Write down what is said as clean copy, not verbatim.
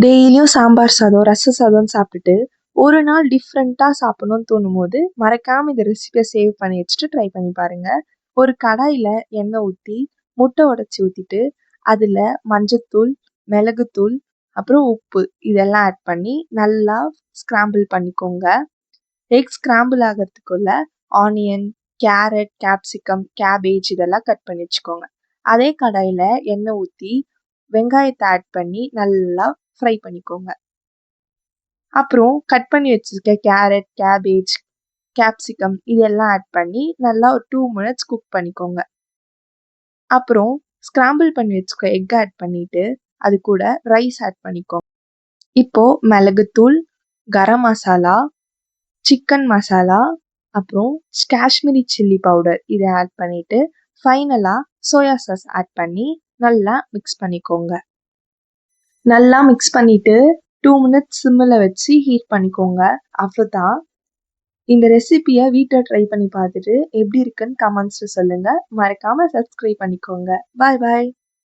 டெய்லியும் சாம்பார் சாதம், ரச சாதம் சாப்பிட்டுட்டு, ஒரு நாள் டிஃப்ரெண்ட்டா சாப்பிடணும்னு தோணும்போது, மறக்காம இந்த ரெசிபிய சேவ் பண்ணி வச்சுட்டு ட்ரை பண்ணி பாருங்க. ஒரு கடாயில எண்ணெய் ஊத்தி, முட்டை உடைச்சு ஊத்திட்டு, அதுல மஞ்சத்தூள், மிளகுத்தூள், அப்புறம் உப்பு இதெல்லாம் ஆட் பண்ணி நல்லா ஸ்க்ராம்பிள் பண்ணிக்கோங்க. எக் ஸ்க்ராம்பிள் ஆகறதுக்குள்ள ஆனியன், கேரட், கேப்சிகம், கேபேஜ் இதெல்லாம் கட் பண்ணி வச்சுக்கோங்க. அதே கடாயில எண்ணெய் ஊத்தி, வெங்காயத்த ஆட் பண்ணி நல்லா ஃப்ரை பண்ணிக்கோங்க. அப்புறம் கட் பண்ணி வச்சிருக்க கேரட், கேபேஜ், கேப்சிகம் இதெல்லாம் ஆட் பண்ணி நல்லா ஒரு 2 மினிட்ஸ் குக் பண்ணிக்கோங்க. அப்புறம் ஸ்க்ராம்பிள் பண்ணி வச்சுக்க எக் ஆட் பண்ணிட்டு, அது கூட ரைஸ் ஆட் பண்ணிக்கோங்க. இப்போ மிளகுத்தூள், கரம் மசாலா, சிக்கன் மசாலா, அப்புறம் காஷ்மீரி சில்லி பவுடர் இதை ஆட் பண்ணிட்டு, ஃபைனலா சோயா சாஸ் ஆட் பண்ணி நல்லா மிக்ஸ் பண்ணிக்கோங்க. நல்லா மிக்ஸ் பண்ணிட்டு 2 மினிட்ஸ் சிம்மில் வச்சு ஹீட் பண்ணிக்கோங்க. அவ்வளோதான். இந்த ரெசிபியை வீட்டில் ட்ரை பண்ணி பார்த்துட்டு எப்படி இருக்குன்னு கமெண்ட்ஸில் சொல்லுங்கள். மறக்காமல் சப்ஸ்கிரைப் பண்ணிக்கோங்க. பாய் பாய்.